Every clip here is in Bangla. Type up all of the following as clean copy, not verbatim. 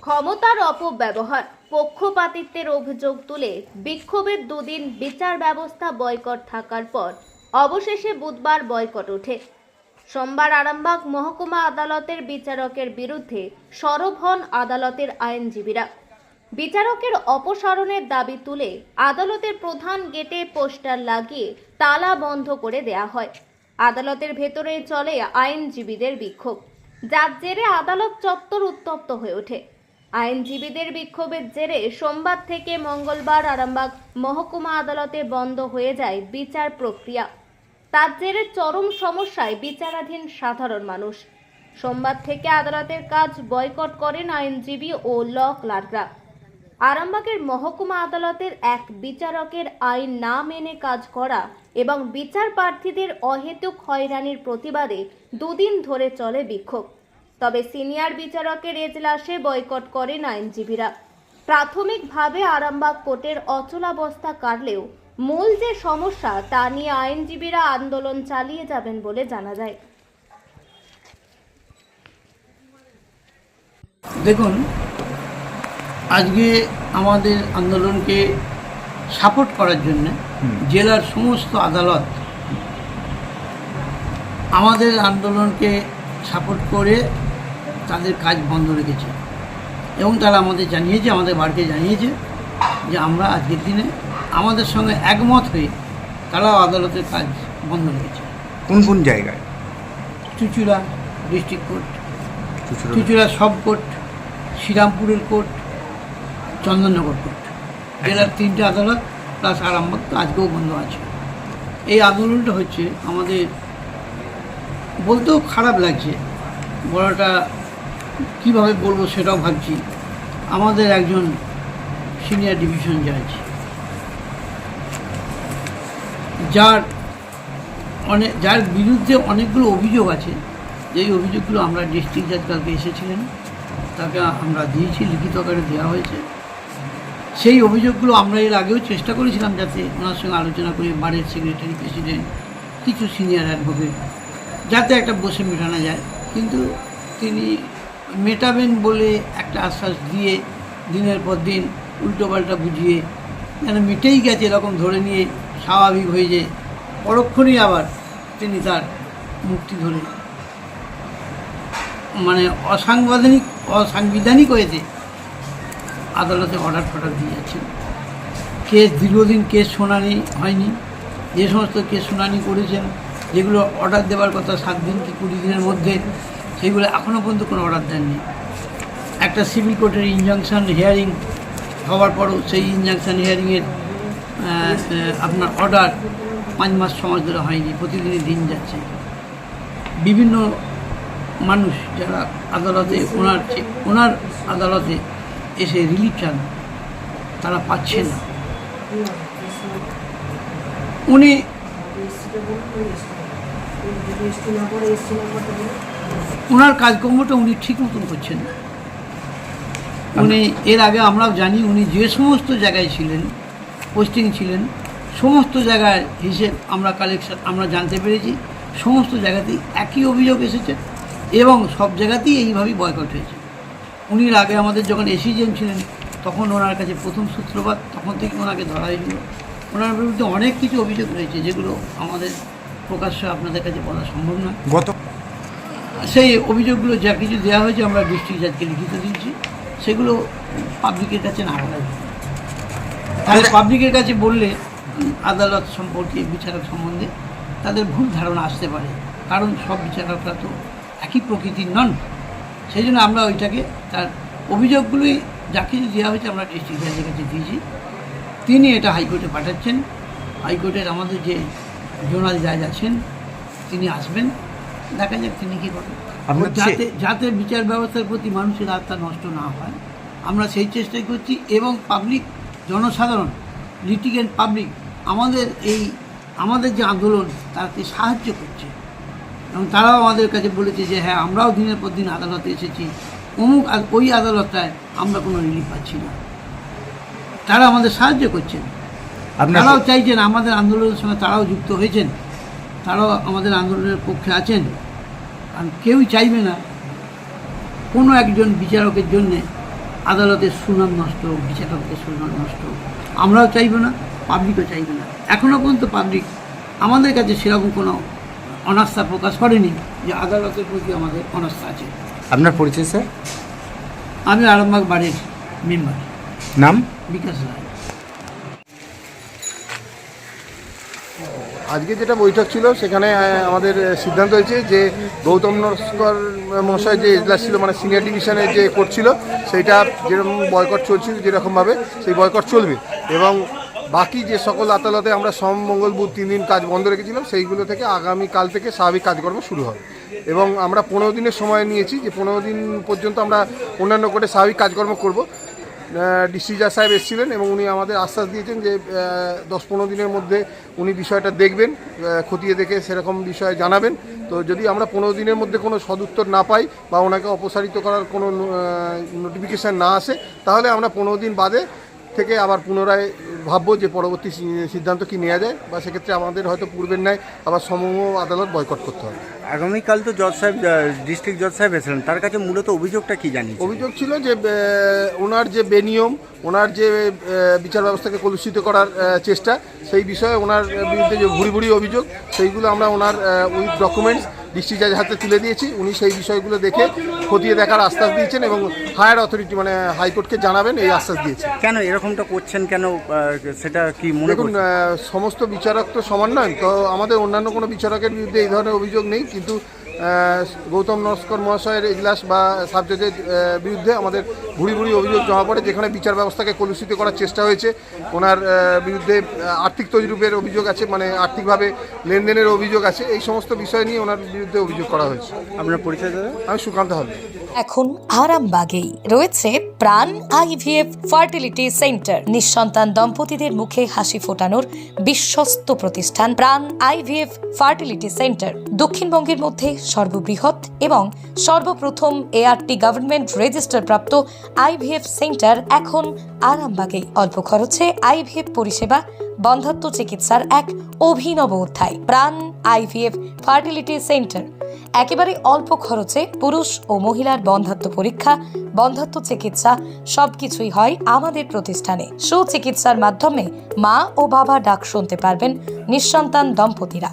ক্ষমতার অপব্যবহার, পক্ষপাতিত্বের অভিযোগ তুলে বিক্ষোভের দুদিন বিচার ব্যবস্থা বয়কট থাকার পর অবশেষে বুধবার বয়কট ওঠে। সোমবার আরামবাগ মহকুমা আদালতের বিচারকের বিরুদ্ধে সরব হন আদালতের আইনজীবীরা। বিচারকের অপসারণের দাবি তুলে আদালতের প্রধান গেটে পোস্টার লাগিয়ে তালা বন্ধ করে দেয়া হয়। আদালতের ভেতরে চলে আইনজীবীদের বিক্ষোভ, যার জেরে আদালত চত্বর উত্তপ্ত হয়ে ওঠে। আইনজীবীদের বিক্ষোভের জেরে সোমবার থেকে মঙ্গলবার আরামবাগ মহকুমা আদালতে বন্ধ হয়ে যায় বিচার প্রক্রিয়া। তার জেরে চরম সমস্যায় বিচারাধীন সাধারণ মানুষ। সোমবার থেকে আদালতের কাজ বয়কট করেন আইনজীবী ও ল ক্লার্করা। আরামবাগের মহকুমা আদালতের এক বিচারকের আইন না মেনে কাজ করা এবং বিচার প্রার্থীদের অহেতুক হয়রানির প্রতিবাদে দুদিন ধরে চলে বিক্ষোভ। তবে সিনিয়র বিচারকের এজলাসে বয়কট করেন আইনজীবীরা। প্রাথমিকভাবে আরামবাগ কোর্টের অচলাবস্থা কাটলেও মূল যে সমস্যা তা নিয়ে আইনজীবীরা আন্দোলন চালিয়ে যাবেন বলে জানা যায়। দেখুন, আজকে আমাদের আন্দোলনকে সাপোর্ট করার জন্য জেলার সমস্ত আদালত আমাদের আন্দোলনকে সাপোর্ট করে তাদের কাজ বন্ধ রেখেছে এবং তারা আমাদের জানিয়েছে, আমাদের বারকে জানিয়েছে যে আমরা আজকের দিনে আমাদের সঙ্গে একমত হয়ে তারাও আদালতের কাজ বন্ধ রেখেছে। কোন কোন জায়গায়? চুঁচুড়া ডিস্ট্রিক্ট কোর্ট, চুঁচুড়া সব কোর্ট, শ্রীরামপুরের কোর্ট, চন্দননগর কোর্ট, জেলার 3টে আদালত প্লাস আরামবাগ তো আজকেও বন্ধ আছে। এই আন্দোলনটা হচ্ছে আমাদের, বলতেও খারাপ লাগছে, বড়টা কীভাবে বলবো সেটাও ভাবছি। আমাদের একজন সিনিয়র ডিভিশন জাজ, যার বিরুদ্ধে অনেকগুলো অভিযোগ আছে, যেই অভিযোগগুলো আমরা ডিস্ট্রিক্ট জাজ কালকে এসেছিলেন তাকে আমরা দিয়েছি, লিখিত আকারে দেওয়া হয়েছে। সেই অভিযোগগুলো আমরা এর আগেও চেষ্টা করেছিলাম যাতে ওনার সঙ্গে আলোচনা করে বারের সেক্রেটারি, প্রেসিডেন্ট, কিছু সিনিয়র অ্যাডভোকেট যাতে একটা বসে মেটানো যায়, কিন্তু তিনি মেটাবেন বলে একটা আশ্বাস দিয়ে দিনের পর দিন উল্টোপাল্টা বুঝিয়ে যেন মিটেই গেছে এরকম ধরে নিয়ে স্বাভাবিক হয়ে যে পরক্ষণেই আবার তিনি তার মুক্তি ধরে মানে অসাংবিধানিক হয়েছে আদালতে অর্ডার দিয়ে যাচ্ছেন। দীর্ঘদিন কেস শুনানি হয়নি, যে সমস্ত কেস শুনানি করেছেন, যেগুলো অর্ডার দেওয়ার কথা 7 দিন কি 20 দিনের মধ্যে, সেইগুলো এখনও পর্যন্ত কোনো অর্ডার দেননি। একটা সিভিল কোর্টের ইনজাংশন হিয়ারিং হওয়ার পরও সেই ইনজাংশন হিয়ারিংয়ের আপনার অর্ডার 5 মাস 6 মাস ধরে হয়নি, প্রতিদিনই দিন যাচ্ছে। বিভিন্ন মানুষ যারা আদালতে ওনার আদালতে এসে রিলিফ চান, তারা পাচ্ছেন না। উনি ওনার কাজকর্মটা উনি ঠিক মতন করছেন না। উনি এর আগে আমরাও জানি উনি যে সমস্ত জায়গায় ছিলেন, পোস্টিং ছিলেন, সমস্ত জায়গায় হিসেব আমরা জানতে পেরেছি, সমস্ত জায়গাতেই একই অভিযোগ এসেছে এবং সব জায়গাতেই এইভাবেই বয়কট হয়েছে। উনি এর আগে আমাদের যখন এসিজেন ছিলেন তখন ওনার কাছে প্রথম সূত্রপাত, তখন থেকে ওনাকে ধরা হয়েছিল। ওনার বিরুদ্ধে অনেক কিছু অভিযোগ রয়েছে যেগুলো আমাদের প্রকাশ্যে আপনাদের কাছে বলা সম্ভব নয়। সেই অভিযোগগুলো যা কিছু দেওয়া হয়েছে আমরা ডিস্ট্রিক্ট জাজকে লিখিত দিয়েছি, সেগুলো পাবলিকের কাছে না বলা যায়। তাহলে পাবলিকের কাছে বললে আদালত সম্পর্কে, বিচারক সম্বন্ধে তাদের ভুল ধারণা আসতে পারে, কারণ সব বিচারকরা তো একই প্রকৃতির নন। সেই জন্য আমরা ওইটাকে, তার অভিযোগগুলোই যা কিছু দেওয়া হয়েছে আমরা ডিস্ট্রিক্ট জাজের কাছে দিয়েছি। তিনি এটা হাইকোর্টে পাঠাচ্ছেন। হাইকোর্টের আমাদের যে জোনাল জাজ আছেন তিনি আসবেন, দেখা যাক তিনি কী করেন, যাতে বিচার ব্যবস্থার প্রতি মানুষের আস্থা নষ্ট না হয় আমরা সেই চেষ্টাই করছি। এবং পাবলিক, জনসাধারণ, লিটিগেন্ট পাবলিক আমাদের যে আন্দোলন তাতে সাহায্য করছে এবং তারাও আমাদের কাছে বলেছে যে হ্যাঁ, আমরাও দিনের পর দিন আদালতে এসেছি, ওই আদালতটায় আমরা কোনো রিলিফ পাচ্ছি না। তারা আমাদের সাহায্য করছেন, তারাও চাইছেন আমাদের আন্দোলনের সঙ্গে, তারাও যুক্ত হয়েছেন, তারাও আমাদের আন্দোলনের পক্ষে আছেন। আর কেউই চাইবে না কোনো একজন বিচারকের জন্যে আদালতের সুনাম নষ্ট হোক, বিচারকের সুনাম নষ্ট হোক। আমরাও চাইব না, পাবলিকও চাইবে না। এখনও পর্যন্ত পাবলিক আমাদের কাছে সেরকম কোনো অনাস্থা প্রকাশ করেনি যে আদালতের প্রতি আমাদের অনাস্থা আছে। আপনার পরিচয় স্যার? আমি আরামবাগ বাড়ির মেম্বার, নাম? বিকাশ রায়। আজকে যেটা বৈঠক ছিল সেখানে আমাদের সিদ্ধান্ত হয়েছে যে গৌতম নস্কর মহাশয় যে এজলাস ছিল, মানে সিনিয়র ডিভিশনের যে কোর্ট ছিল, সেইটা যেরকম বয়কট চলছিল যেরকমভাবে সেই বয়কট চলবে, এবং বাকি যে সকল আদালতে আমরা সোম মঙ্গল বুধ 3 দিন কাজ বন্ধ রেখেছিলাম সেইগুলো থেকে আগামীকাল থেকে স্বাভাবিক কাজকর্ম শুরু হবে। এবং আমরা 15 দিনের সময় নিয়েছি যে 15 দিন পর্যন্ত আমরা অন্যান্য কোর্টে স্বাভাবিক কাজকর্ম করব। ডিস্ট্রিক্ট জাজ সাহেব এসেছিলেন এবং উনি আমাদের আশ্বাস দিয়েছেন যে 10-15 দিনের মধ্যে উনি বিষয়টা দেখবেন, খতিয়ে দেখে সেরকম বিষয়ে জানাবেন। তো যদি আমরা 15 দিনের মধ্যে কোনো সদুত্তর না পাই বা ওনাকে অপসারিত করার কোনো নোটিফিকেশান না আসে, তাহলে আমরা 15 দিন বাদে থেকে আবার পুনরায় ভাববো যে পরবর্তী সিদ্ধান্ত কি নেওয়া যায়, বা সেক্ষেত্রে আমাদের হয়তো পূর্বের ন্যায় আবার সমগ্র আদালত বয়কট করতে হবে। আগামীকাল তো জজ সাহেব, ডিস্ট্রিক্ট জজ সাহেব এসেছিলেন, তার কাছে মূলত অভিযোগটা কি জানি? অভিযোগ ছিল যে ওনার যে বেনিয়ম, ওনার যে বিচার ব্যবস্থাকে কলুষিত করার চেষ্টা, সেই বিষয়ে ওনার বিরুদ্ধে যে ভুরি ভুরি অভিযোগ, সেইগুলো আমরা ওনার উইথ ডকুমেন্টস ডিস্ট্রিক্ট জাজের হাতে তুলে দিয়েছি। উনি সেই বিষয়গুলো দেখে খতিয়ে দেখার আশ্বাস দিয়েছেন এবং হায়ার অথরিটি মানে হাইকোর্টকে জানাবেন এই আশ্বাস দিয়েছে। কেন এরকমটা করছেন, কেন সেটা কি মনে দেখুন, করছেন? সমস্ত বিচারক তো সমান নয়, তো আমাদের অন্যান্য কোনো বিচারকের বিরুদ্ধে এই ধরনের অভিযোগ নেই, কিন্তু গৌতম নস্কর মহাশয়ের এজলাস বা সাব জজের বিরুদ্ধে আমাদের ভুরি ভুরি অভিযোগ জমা পড়ে, যেখানে বিচার ব্যবস্থাকে কলুষিত করার চেষ্টা হয়েছে। ওনার বিরুদ্ধে আর্থিক তজরুপের অভিযোগ আছে, মানে আর্থিকভাবে লেনদেনের অভিযোগ আছে। এই সমস্ত বিষয় নিয়ে ওনার বিরুদ্ধে অভিযোগ করা হয়েছে। আপনার পরিচয় দাদা? আমি সুকান্ত হালদার। এখন আরামবাগেই রয়েছে প্রাণ আইভিএফ ফার্টিলিটি সেন্টার। নিঃসন্তান দম্পতিদের মুখে হাসি ফোটানোর বিশ্বস্ত প্রতিষ্ঠান প্রাণ আইভিএফ ফার্টিলিটি সেন্টার দক্ষিণবঙ্গের মধ্যে সর্ববৃহৎ এবং সর্বপ্রথম এআরটি গভর্নমেন্ট রেজিস্টার প্রাপ্ত আইভিএফ সেন্টার এখন আরামবাগেই। অল্প খরচে আইভিএফ পরিষেবা, বন্ধ্যাত্ব চিকিৎসার এক অভিনব অধ্যায়। প্রাণ আইভিএফ ফার্টিলিটি সেন্টার একেবারে অল্প খরচে পুরুষ ও মহিলার বন্ধ্যাত্ব পরীক্ষা, বন্ধ্যাত্ব চিকিৎসা সবকিছুই হয় আমাদের প্রতিষ্ঠানে। সুচিকিৎসার মাধ্যমে মা ও বাবা ডাক শুনতে পারবেন নিঃসন্তান দম্পতিরা।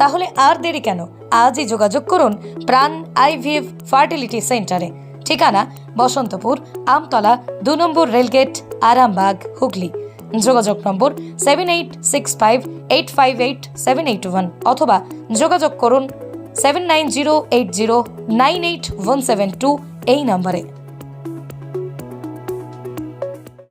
তাহলে আর দেরি কেন, আজই যোগাযোগ করুন প্রাণ আইভিএফ ফার্টিলিটি সেন্টারে। ঠিকানা বসন্তপুর, আমতলা, 2 নম্বর রেলগেট, আরামবাগ, হুগলি। যোগাযোগ নম্বর 7865858781 অথবা যোগাযোগ করুন 7908098172 এই নম্বরে।